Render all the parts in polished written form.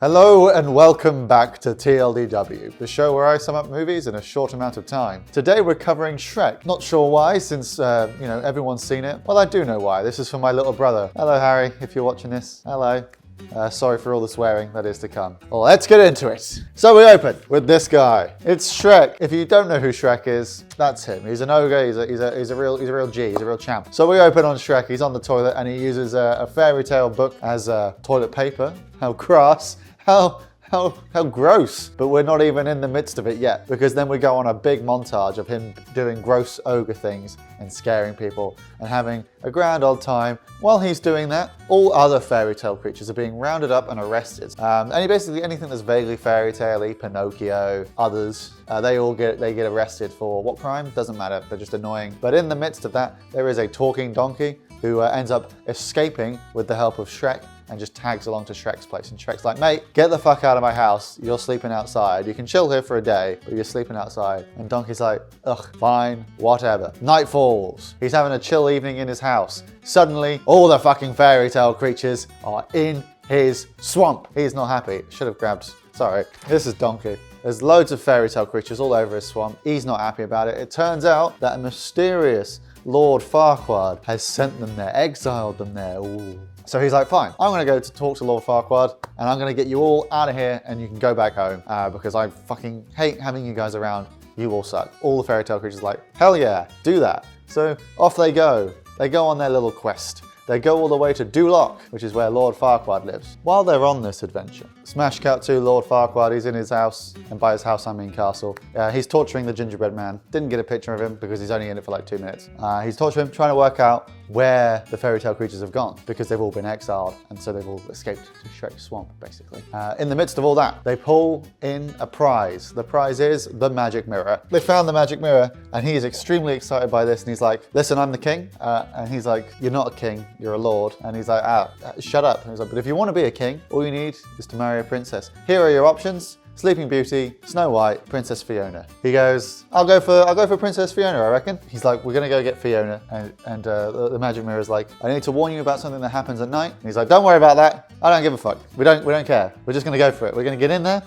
Hello and welcome back to TLDW, the show where I sum up movies in a short amount of time. Today we're covering Shrek. Not sure why, since, everyone's seen it. Well, I do know why. This is for my little brother. Hello, Harry, if you're watching this. Hello. Sorry for all the swearing that is to come. Well, let's get into it. So we open with this guy. It's Shrek. If you don't know who Shrek is, that's him. He's an ogre. He's a real G. He's a real champ. So we open on Shrek. He's on the toilet and he uses a fairy tale book as toilet paper. How crass. How gross. But we're not even in the midst of it yet, because then we go on a big montage of him doing gross ogre things and scaring people and having a grand old time. While he's doing that, all other fairy tale creatures are being rounded up and arrested. Basically anything that's vaguely fairy tale-y, Pinocchio, others, they get arrested for what crime? Doesn't matter, they're just annoying. But in the midst of that, there is a talking donkey who ends up escaping with the help of Shrek and just tags along to Shrek's place. And Shrek's like, mate, get the fuck out of my house. You're sleeping outside. You can chill here for a day, but you're sleeping outside. And Donkey's like, ugh, fine, whatever. Night falls. He's having a chill evening in his house. Suddenly, all the fucking fairy tale creatures are in his swamp. He's not happy. Should have grabbed, sorry. This is Donkey. There's loads of fairy tale creatures all over his swamp. He's not happy about it. It turns out that a mysterious Lord Farquaad has sent them there, exiled them there. Ooh. So he's like, fine, I'm gonna go to talk to Lord Farquaad and I'm gonna get you all out of here and you can go back home because I fucking hate having you guys around. You all suck. All the fairy tale creatures are like, hell yeah, do that. So off they go. They go on their little quest. They go all the way to Duloc, which is where Lord Farquaad lives. While they're on this adventure, smash cut to Lord Farquaad. He's in his house, and by his house I mean castle. He's torturing the gingerbread man. Didn't get a picture of him because he's only in it for like 2 minutes. He's torturing him, trying to work out where the fairy tale creatures have gone because they've all been exiled, and so they've all escaped to Shrek's swamp, basically. In the midst of all that, they pull in a prize. The prize is the magic mirror. They found the magic mirror, and he is extremely excited by this, and he's like, listen, I'm the king. And he's like, you're not a king, you're a lord. And he's like, shut up. And he's like, but if you want to be a king, all you need is to marry a princess. Here are your options. Sleeping Beauty, Snow White, Princess Fiona. He goes, I'll go for Princess Fiona, I reckon. He's like, we're gonna go get Fiona. And the magic mirror is like, I need to warn you about something that happens at night. And he's like, don't worry about that. I don't give a fuck. We don't care. We're just gonna go for it. We're gonna get in there.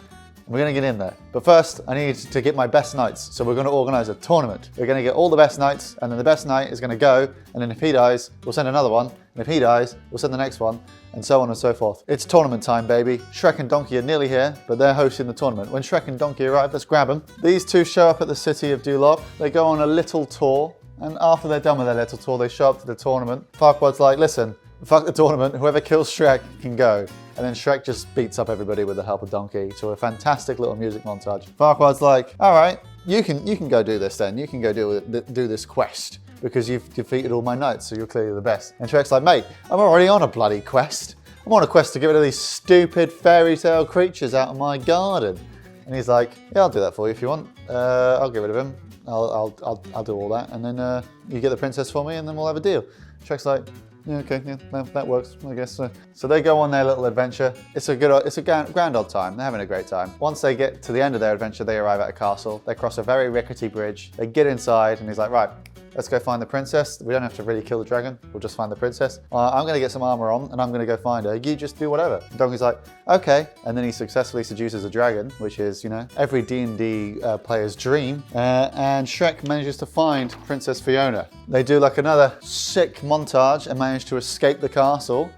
We're gonna get in there. But first, I need to get my best knights. So we're gonna organize a tournament. We're gonna get all the best knights, and then the best knight is gonna go, and then if he dies, we'll send another one. And if he dies, we'll send the next one, and so on and so forth. It's tournament time, baby. Shrek and Donkey are nearly here, but they're hosting the tournament. When Shrek and Donkey arrive, let's grab them. These two show up at the city of Duloc. They go on a little tour, and after they're done with their little tour, they show up to the tournament. Farquaad's like, listen, fuck the tournament. Whoever kills Shrek can go. And then Shrek just beats up everybody with the help of Donkey to a fantastic little music montage. Farquaad's like, all right, you can go do this then. You can go do this quest because you've defeated all my knights, so you're clearly the best. And Shrek's like, mate, I'm already on a bloody quest. I'm on a quest to get rid of these stupid fairy tale creatures out of my garden. And he's like, yeah, I'll do that for you if you want. I'll get rid of him. I'll do all that. And then you get the princess for me and then we'll have a deal. Shrek's like, yeah, okay, yeah, that works, I guess. So they go on their little adventure. It's a grand old time. They're having a great time. Once they get to the end of their adventure, they arrive at a castle. They cross a very rickety bridge. They get inside and he's like, right, let's go find the princess. We don't have to really kill the dragon. We'll just find the princess. I'm going to get some armor on and I'm going to go find her. You just do whatever. And Donkey's like, okay. And then he successfully seduces a dragon, which is, every D&D player's dream. And Shrek manages to find Princess Fiona. They do like another sick montage and manage to escape the castle,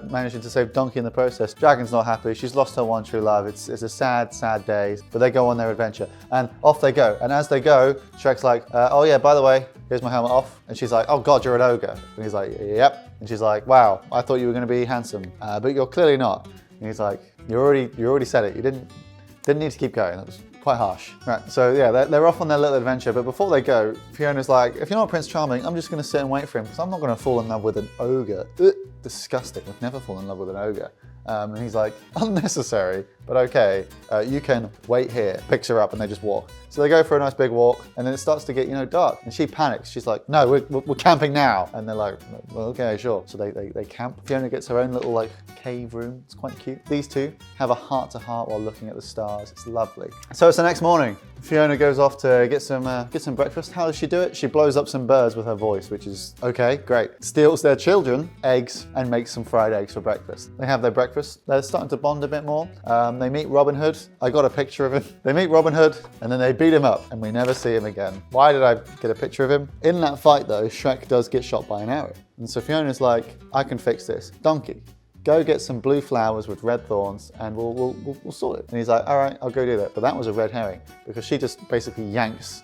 managing to save Donkey in the process. Dragon's not happy. She's lost her one true love. It's a sad, sad day. But they go on their adventure and off they go. And as they go, Shrek's like, oh yeah, by the way, here's my helmet off. And she's like, oh God, you're an ogre. And he's like, yep. And she's like, wow, I thought you were gonna be handsome, but you're clearly not. And he's like, you already said it. You didn't need to keep going. That was quite harsh. Right, so yeah, they're off on their little adventure, but before they go, Fiona's like, if you're not Prince Charming, I'm just gonna sit and wait for him because I'm not gonna fall in love with an ogre. Ugh, disgusting, I've never fallen in love with an ogre. And he's like, unnecessary, but okay, you can wait here. Picks her up and they just walk. So they go for a nice big walk and then it starts to get, dark. And she panics. She's like, no, we're camping now. And they're like, well, okay, sure. So they camp. Fiona gets her own little cave room. It's quite cute. These two have a heart-to-heart while looking at the stars. It's lovely. So it's the next morning. Fiona goes off to get some breakfast. How does she do it? She blows up some birds with her voice, which is okay, great. Steals their children eggs and makes some fried eggs for breakfast. They have their breakfast. They're starting to bond a bit more. They meet Robin Hood. I got a picture of him. They meet Robin Hood and then they beat him up and we never see him again. Why did I get a picture of him? In that fight though, Shrek does get shot by an arrow. And so Fiona's like, I can fix this. Donkey, go get some blue flowers with red thorns and we'll sort it. And he's like, all right, I'll go do that. But that was a red herring because she just basically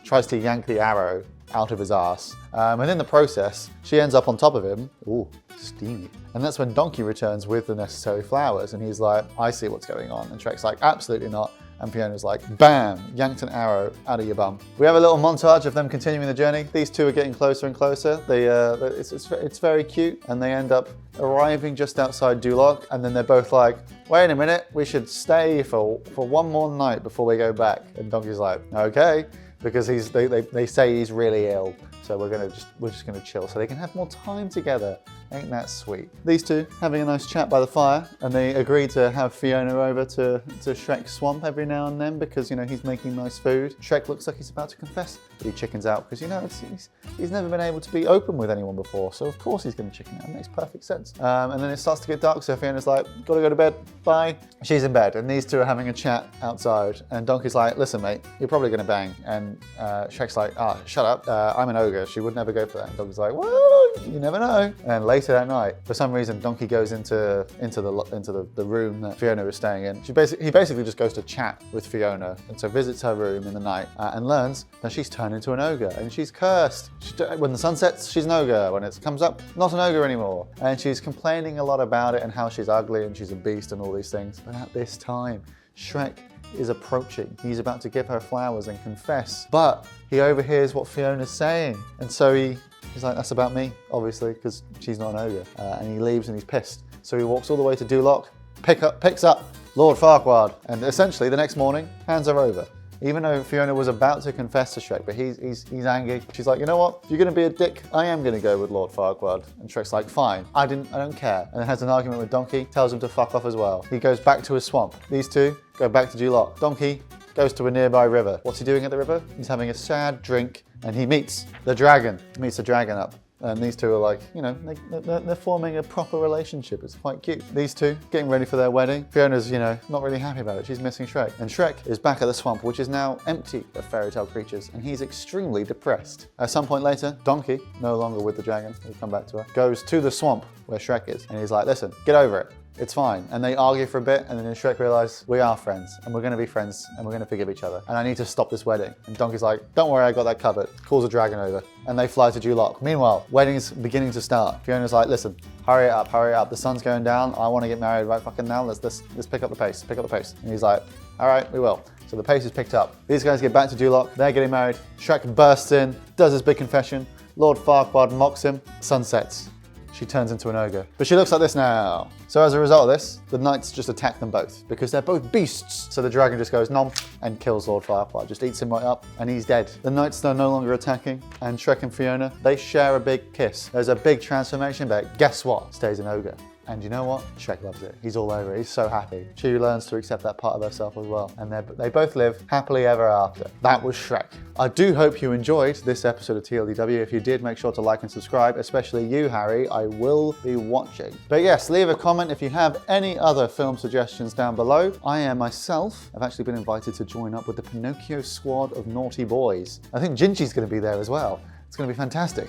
tries to yank the arrow out of his ass. And in the process, she ends up on top of him. Ooh, steamy. And that's when Donkey returns with the necessary flowers and he's like, I see what's going on. And Shrek's like, absolutely not. And Fiona's like, bam, yanked an arrow out of your bum. We have a little montage of them continuing the journey. These two are getting closer and closer. It's very cute. And they end up arriving just outside Duloc. And then they're both like, wait a minute, we should stay for one more night before we go back. And Donkey's like, okay, because they say he's really ill. So we're just gonna chill so they can have more time together. Ain't that sweet? These two having a nice chat by the fire, and they agree to have Fiona over to Shrek's swamp every now and then because, you know, he's making nice food. Shrek looks like he's about to confess, but he chickens out because, you know, he's never been able to be open with anyone before, so of course he's going to chicken out. It makes perfect sense. And then it starts to get dark, so Fiona's like, gotta go to bed, bye. She's in bed, and these two are having a chat outside, and Donkey's like, listen mate, you're probably going to bang. And Shrek's like, shut up, I'm an ogre, she would never go for that. And Donkey's like, well, you never know. And later that night, for some reason, Donkey goes into the room that Fiona is staying in. He basically just goes to chat with Fiona, and so visits her room in the night and learns that she's turned into an ogre and she's cursed. When the sun sets, she's an ogre. When it comes up, not an ogre anymore. And she's complaining a lot about it and how she's ugly and she's a beast and all these things. But at this time, Shrek is approaching. He's about to give her flowers and confess, but he overhears what Fiona's saying, and so he's like, that's about me, obviously, because she's not an ogre. And he leaves and he's pissed. So he walks all the way to Duloc, picks up Lord Farquaad, and essentially the next morning hands her over. Even though Fiona was about to confess to Shrek, but he's angry. She's like, you know what? If you're gonna be a dick, I am gonna go with Lord Farquaad. And Shrek's like, fine, I don't care. And then has an argument with Donkey, tells him to fuck off as well. He goes back to his swamp. These two go back to Duloc. Donkey goes to a nearby river. What's he doing at the river? He's having a sad drink and he meets the dragon. Meets the dragon up. And these two are like, you know, they're forming a proper relationship. It's quite cute. These two getting ready for their wedding. Fiona's, you know, not really happy about it. She's missing Shrek. And Shrek is back at the swamp, which is now empty of fairy tale creatures. And he's extremely depressed. At some point later, Donkey, no longer with the dragon, we'll come back to her, goes to the swamp where Shrek is. And he's like, listen, get over it. It's fine. And they argue for a bit, and then Shrek realizes, we are friends, and we're going to be friends, and we're going to forgive each other. And I need to stop this wedding. And Donkey's like, don't worry, I got that covered. Calls a dragon over, and they fly to Duloc. Meanwhile, wedding's beginning to start. Fiona's like, listen, hurry up, hurry up. The sun's going down. I want to get married right fucking now. Let's pick up the pace, pick up the pace. And he's like, all right, we will. So the pace is picked up. These guys get back to Duloc. They're getting married. Shrek bursts in, does his big confession. Lord Farquaad mocks him. Sun sets. She turns into an ogre. But she looks like this now. So as a result of this, the knights just attack them both because they're both beasts. So the dragon just goes nom and kills Lord Farquaad, just eats him right up and he's dead. The knights are no longer attacking and Shrek and Fiona, they share a big kiss. There's a big transformation, but guess what? Stays an ogre. And you know what? Shrek loves it. He's all over it. He's so happy. She learns to accept that part of herself as well. And they both live happily ever after. That was Shrek. I do hope you enjoyed this episode of TLDW. If you did, make sure to like and subscribe, especially you, Harry. I will be watching. But yes, leave a comment if you have any other film suggestions down below. I myself have actually been invited to join up with the Pinocchio squad of naughty boys. I think Gingy's going to be there as well. It's going to be fantastic.